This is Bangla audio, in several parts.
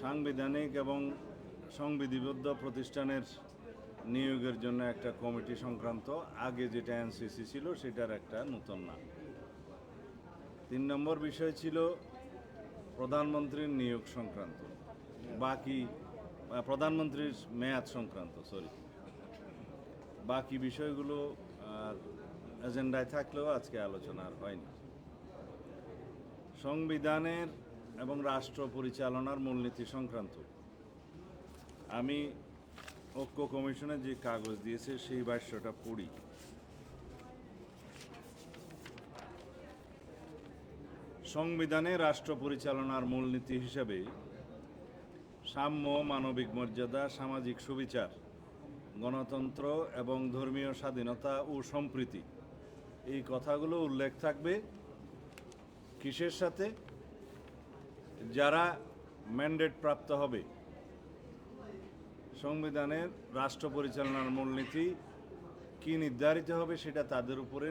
সাংবিধানিক এবং সংবিধিবদ্ধ প্রতিষ্ঠানের নিয়োগের জন্য একটা কমিটি সংক্রান্ত আগে যেটা এনসিসি ছিল সেটার একটা নতুন নাম। 3 নম্বর বিষয় ছিল প্রধানমন্ত্রীর নিয়োগ সংক্রান্ত, প্রধানমন্ত্রীর মেয়াদ সংক্রান্ত বাকি বিষয়গুলো আর এজেন্ডায় থাকলেও আজকে আলোচনা আর হয়নি। সংবিধানের এবং রাষ্ট্র পরিচালনার মূলনীতি সংক্রান্ত আমি ঐক্য কমিশনে যে কাগজ দিয়েছে সেই ভাষ্যটা পড়ি। সংবিধানে রাষ্ট্র পরিচালনার মূলনীতি হিসেবে সাম্য, মানবিক মর্যাদা, সামাজিক সুবিচার, গণতন্ত্র এবং ধর্মীয় স্বাধীনতা ও সম্প্রীতি এই কথাগুলো উল্লেখ থাকবে। কিসের সাথে? যারা ম্যান্ডেট প্রাপ্ত হবে, সংবিধানের রাষ্ট্র পরিচালনার মূলনীতি কি নির্ধারিত হবে সেটা তাদের উপরে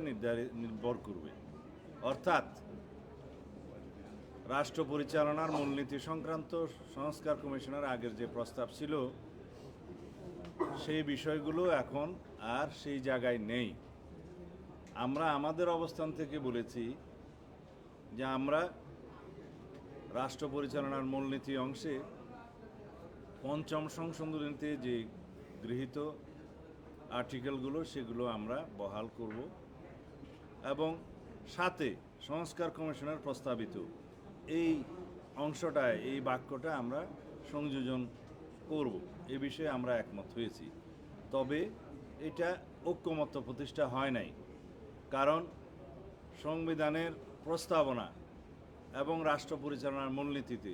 নির্ভর করবে। অর্থাৎ রাষ্ট্র পরিচালনার মূলনীতি সংক্রান্ত সংস্কার কমিশনের আগের যে প্রস্তাব ছিল সেই বিষয়গুলো এখন আর সেই জায়গায় নেই। আমরা আমাদের অবস্থান থেকে বলেছি যে আমরা রাষ্ট্র পরিচালনার মূলনীতি অংশে পঞ্চম সংশোধনীতে যে গৃহীত আর্টিকেলগুলো সেগুলো আমরা বহাল করব এবং সাথে সংস্কার কমিশনের প্রস্তাবিত এই অংশটায় এই বাক্যটা আমরা সংযোজন করব, এ বিষয়ে আমরা একমত হয়েছি। তবে এটা ঐক্যমত্য প্রতিষ্ঠা হয় নাই, কারণ সংবিধানের প্রস্তাবনা এবং রাষ্ট্র পরিচালনার মূলনীতিতে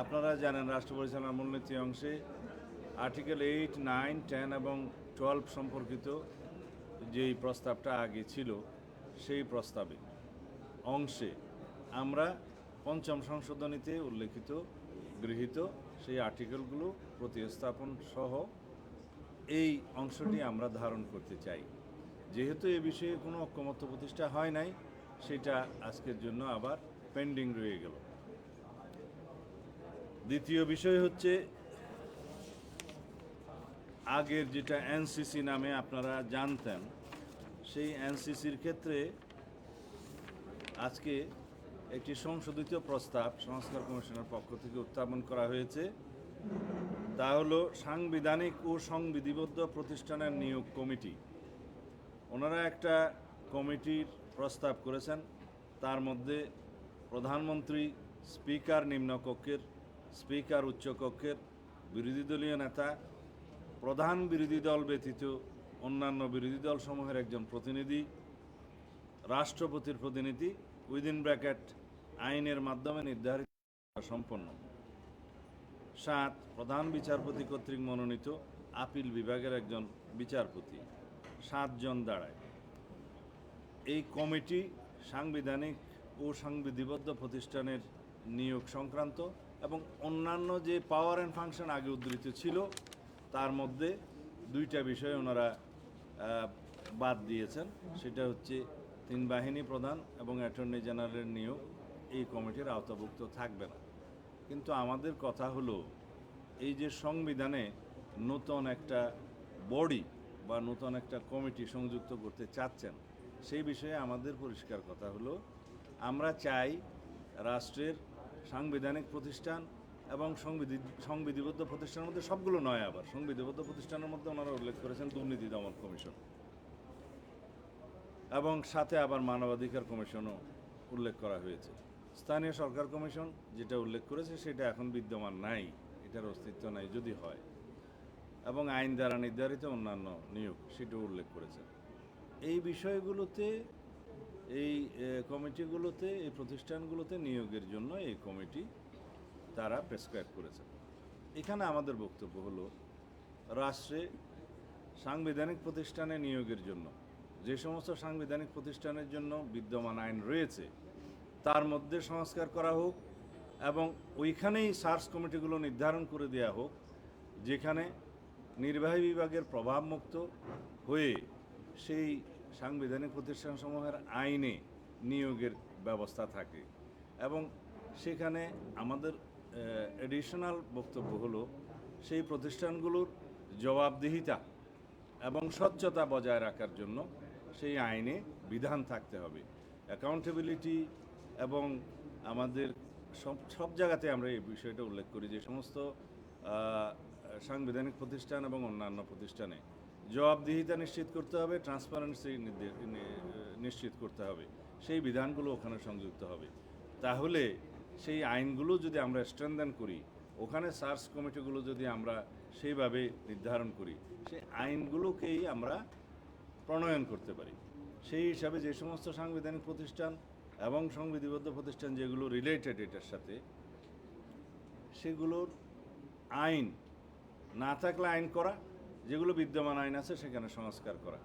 আপনারা জানেন রাষ্ট্র পরিচালনার মূলনীতি অংশে আর্টিকেল 8, 9, 10 এবং 12 সম্পর্কিত যেই প্রস্তাবটা আগে ছিল সেই প্রস্তাবে অংশে আমরা পঞ্চম সংশোধনীতে উল্লেখিত গৃহীত সেই আর্টিকেলগুলো প্রতিস্থাপন সহ এই অংশটি আমরা ধারণ করতে চাই। যেহেতু এ বিষয়ে কোনো ঐক্যমত্য প্রতিষ্ঠা হয় নাই, সেটা আজকের জন্য আবার পেন্ডিং রয়ে গেল। দ্বিতীয় বিষয় হচ্ছে আগের যেটা এনসিসি নামে আপনারা জানতেন, সেই এনসিসির ক্ষেত্রে আজকে একটি সংশোধিত প্রস্তাব সংস্কার কমিশনের পক্ষ থেকে উত্থাপন করা হয়েছে। তা হলো সাংবিধানিক ও সংবিধিবদ্ধ প্রতিষ্ঠানের নিয়োগ কমিটি। ওনারা একটা কমিটির প্রস্তাব করেছেন, তার মধ্যে প্রধানমন্ত্রী, স্পিকার নিম্নকক্ষের, স্পিকার উচ্চকক্ষের, বিরোধী দলীয় নেতা, প্রধান বিরোধী দল ব্যতীত অন্যান্য বিরোধী দল সমূহের একজন প্রতিনিধি, রাষ্ট্রপতির প্রতিনিধি উইদিন ব্র্যাকেট আইনের মাধ্যমে নির্ধারিত সম্পন্ন। 7, প্রধান বিচারপতি কর্তৃক মনোনীত আপিল বিভাগের একজন বিচারপতি, 7 জন দাঁড়ায়। এই কমিটি সাংবিধানিক ও সংবিধিবদ্ধ প্রতিষ্ঠানের নিয়োগ সংক্রান্ত এবং অন্যান্য যে পাওয়ার অ্যান্ড ফাংশন আগে উদ্ধৃত ছিল তার মধ্যে 2টা বিষয় ওনারা বাদ দিয়েছেন। সেটা হচ্ছে 3 বাহিনী প্রধান এবং অ্যাটর্নি জেনারেলের নিয়োগ এই কমিটির আওতাভুক্ত থাকবে না। কিন্তু আমাদের কথা হলো এই যে সংবিধানে নতুন একটা বডি বা নতুন একটা কমিটি সংযুক্ত করতে চাচ্ছেন, সেই বিষয়ে আমাদের পরিষ্কার কথা হলো আমরা চাই রাষ্ট্রের সাংবিধানিক প্রতিষ্ঠান এবং সংবিধিবদ্ধ প্রতিষ্ঠানের মধ্যে সবগুলো নয়, আবার সংবিধিবদ্ধ প্রতিষ্ঠানের মধ্যে ওনারা উল্লেখ করেছেন দুর্নীতি দমন কমিশন এবং সাথে আবার মানবাধিকার কমিশনও উল্লেখ করা হয়েছে। স্থানীয় সরকার কমিশন যেটা উল্লেখ করেছে সেটা এখন বিদ্যমান নাই, এটার অস্তিত্ব নাই যদি হয়, এবং আইন দ্বারা নির্ধারিত অন্যান্য নিয়োগ সেটাও উল্লেখ করেছে। এই বিষয়গুলোতে এই কমিটিগুলোতে এই প্রতিষ্ঠানগুলোতে নিয়োগের জন্য এই কমিটি তারা প্রেসক্রাইব করেছে। এখানে আমাদের বক্তব্য হলো রাষ্ট্রে সাংবিধানিক প্রতিষ্ঠানে নিয়োগের জন্য যে সমস্ত সাংবিধানিক প্রতিষ্ঠানের জন্য বিদ্যমান আইন রয়েছে তার মধ্যে সংস্কার করা হোক এবং ওইখানেই সার্চ কমিটিগুলো নির্ধারণ করে দেওয়া হোক যেখানে নির্বাহী বিভাগের প্রভাবমুক্ত হয়ে সেই সাংবিধানিক প্রতিষ্ঠানসমূহের আইনে নিয়োগের ব্যবস্থা থাকে এবং সেখানে আমাদের এডিশনাল বক্তব্য হলো সেই প্রতিষ্ঠানগুলোর জবাবদিহিতা এবং স্বচ্ছতা বজায় রাখার জন্য সেই আইনে বিধান থাকতে হবে। অ্যাকাউন্টেবিলিটি এবং আমাদের সব সব জায়গাতে আমরা এই বিষয়টা উল্লেখ করি যে সমস্ত সাংবিধানিক প্রতিষ্ঠান এবং অন্যান্য প্রতিষ্ঠানে জবাবদিহিতা নিশ্চিত করতে হবে, ট্রান্সপারেন্সি নিশ্চিত করতে হবে, সেই বিধানগুলো ওখানে সংযুক্ত হবে। তাহলে সেই আইনগুলো যদি আমরা স্ট্রেনদেন করি, ওখানে সার্চ কমিটিগুলো যদি আমরা সেইভাবে নির্ধারণ করি, সেই আইনগুলোকেই আমরা প্রণয়ন করতে পারি। সেই হিসাবে যে সমস্ত সাংবিধানিক প্রতিষ্ঠান এবং সংবিধিবদ্ধ প্রতিষ্ঠান যেগুলো রিলেটেড এটার সাথে, সেগুলোর আইন না থাকলে আইন করা, যেগুলো বিদ্যমান আইন আছে সেখানে সংস্কার করা।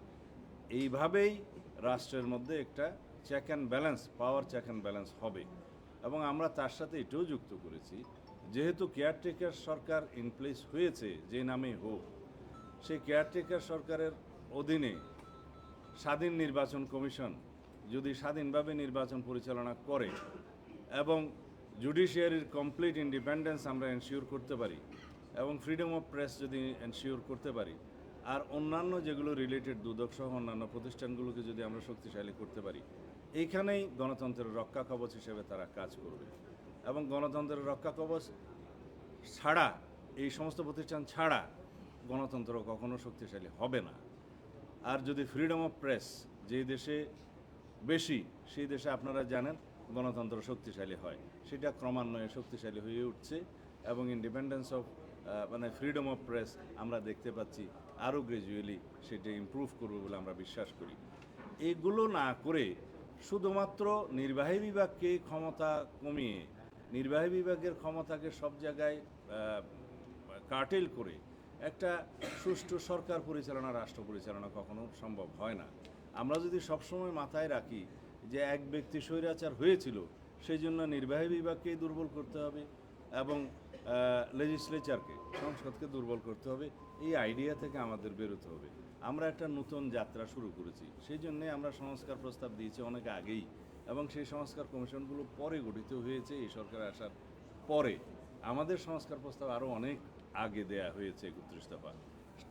এইভাবেই রাষ্ট্রের মধ্যে একটা check and balance, power check and balance হবে। এবং আমরা তার সাথে এটাও যুক্ত করেছি, যেহেতু কেয়ারটেকার সরকার ইন প্লেস হয়েছে যে নামেই হোক, সেই কেয়ারটেকার সরকারের অধীনে স্বাধীন নির্বাচন কমিশন যদি স্বাধীনভাবে নির্বাচন পরিচালনা করে এবং জুডিশিয়ারির কমপ্লিট ইন্ডিপেন্ডেন্স আমরা এনশিওর করতে পারি এবং ফ্রিডম অফ প্রেস যদি এনশিওর করতে পারি, আর অন্যান্য যেগুলো রিলেটেড দুদক সহ অন্যান্য প্রতিষ্ঠানগুলোকে যদি আমরা শক্তিশালী করতে পারি, এইখানেই গণতন্ত্রের রক্ষা কবচ হিসেবে তারা কাজ করবে। এবং গণতন্ত্রের রক্ষা কবচ ছাড়া, এই সমস্ত প্রতিষ্ঠান ছাড়া গণতন্ত্র কখনো শক্তিশালী হবে না। আর যদি ফ্রিডম অফ প্রেস যে দেশে বেশি, সেই দেশে আপনারা জানেন গণতন্ত্র শক্তিশালী হয়, সেটা ক্রমান্বয়ে শক্তিশালী হয়ে উঠছে এবং ইন্ডিপেন্ডেন্স অফ মানে ফ্রিডম অফ প্রেস আমরা দেখতে পাচ্ছি আরও গ্র্যাজুয়ালি সেটা ইমপ্রুভ করবে বলে আমরা বিশ্বাস করি। এগুলো না করে শুধুমাত্র নির্বাহী বিভাগকে ক্ষমতা কমিয়ে নির্বাহী বিভাগের ক্ষমতাকে সব জায়গায় কার্টেল করে একটা সুষ্ঠু সরকার পরিচালনা, রাষ্ট্র পরিচালনা কখনো সম্ভব হয় না। আমরা যদি সবসময় মাথায় রাখি যে এক ব্যক্তি স্বৈরাচার হয়েছিল, সেই জন্য নির্বাহী বিভাগকেই দুর্বল করতে হবে এবং লেজিসলেচারকে, সংসদকে দুর্বল করতে হবে, এই আইডিয়া থেকে আমাদের বেরোতে হবে। আমরা একটা নতুন যাত্রা শুরু করেছি, সেই জন্যে আমরা সংস্কার প্রস্তাব দিয়েছি অনেক আগেই, এবং সেই সংস্কার কমিশনগুলো পরে গঠিত হয়েছে এই সরকার আসার পরে। আমাদের সংস্কার প্রস্তাব আরও অনেক আগে দেয়া হয়েছে 31 দফা।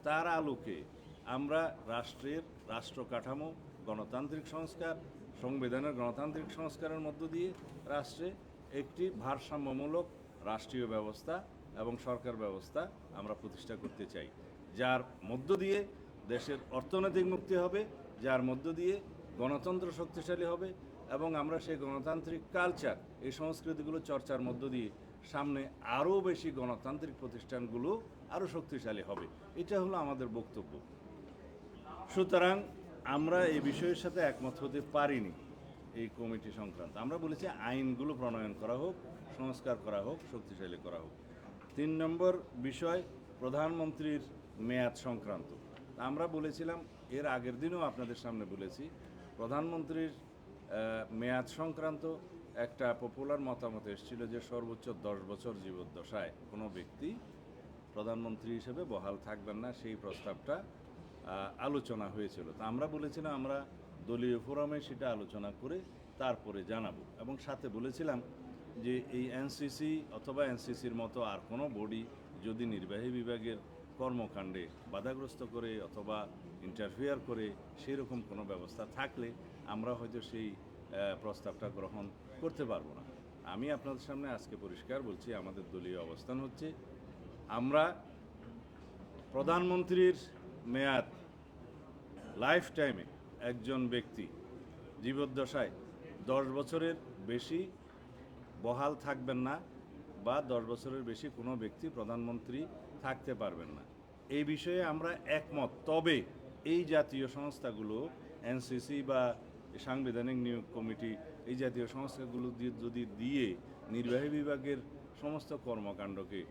তার আলোকে আমরা রাষ্ট্রের রাষ্ট্র কাঠামো, গণতান্ত্রিক সংস্কার, সংবিধানের গণতান্ত্রিক সংস্কারের মধ্য দিয়ে রাষ্ট্রে একটি ভারসাম্যমূলক রাষ্ট্রীয় ব্যবস্থা এবং সরকার ব্যবস্থা আমরা প্রতিষ্ঠা করতে চাই, যার মধ্য দিয়ে দেশের অর্থনৈতিক মুক্তি হবে, যার মধ্য দিয়ে গণতন্ত্র শক্তিশালী হবে এবং আমরা সেই গণতান্ত্রিক কালচার, এই সংস্কৃতিগুলো চর্চার মধ্য দিয়ে সামনে আরও বেশি গণতান্ত্রিক প্রতিষ্ঠানগুলো আরও শক্তিশালী হবে। এটা হলো আমাদের বক্তব্য। সুতরাং আমরা এই বিষয়ের সাথে একমত হতে পারিনি এই কমিটি সংক্রান্ত। আমরা বলেছি আইনগুলো প্রণয়ন করা হোক, সংস্কার করা হোক, শক্তিশালী করা হোক। 3 নম্বর বিষয় প্রধানমন্ত্রীর মেয়াদ সংক্রান্ত। আমরা বলেছিলাম, এর আগের দিনও আপনাদের সামনে বলেছি, প্রধানমন্ত্রীর মেয়াদ সংক্রান্ত একটা পপুলার মতামত এসেছিল যে সর্বোচ্চ 10 বছর জীবদ্দশায় কোনো ব্যক্তি প্রধানমন্ত্রী হিসেবে বহাল থাকবেন না, সেই প্রস্তাবটা আলোচনা হয়েছিল। তা আমরা বলেছিলাম আমরা দলীয় ফোরামে সেটা আলোচনা করে তারপরে জানাবো, এবং সাথে বলেছিলাম যে এই এনসিসি অথবা এনসিসির মতো আর কোনো বডি যদি নির্বাহী বিভাগের কর্মকাণ্ডে বাধাগ্রস্ত করে অথবা ইন্টারফেয়ার করে সেরকম কোনো ব্যবস্থা থাকলে আমরা হয়তো সেই প্রস্তাবটা গ্রহণ করতে পারবো না। আমি আপনাদের সামনে আজকে পরিষ্কার বলছি, আমাদের দলীয় অবস্থান হচ্ছে আমরা প্রধানমন্ত্রীর মেয়াদ লাইফ টাইমে একজন ব্যক্তি জীবদ্দশায় 10 বছরের বেশি বহাল থাকবেন না বা 10 বছরের বেশি কোনো ব্যক্তি প্রধানমন্ত্রী থাকতে পারবেন না, এই বিষয়ে আমরা একমত। তবে এই জাতীয় সংস্থাগুলো এনসিসি বা সাংবিধানিক নিয়োগ কমিটি, এই জাতীয় সংস্থাগুলো যদি দিয়ে নির্বাহী বিভাগের সমস্ত কর্মকাণ্ডকে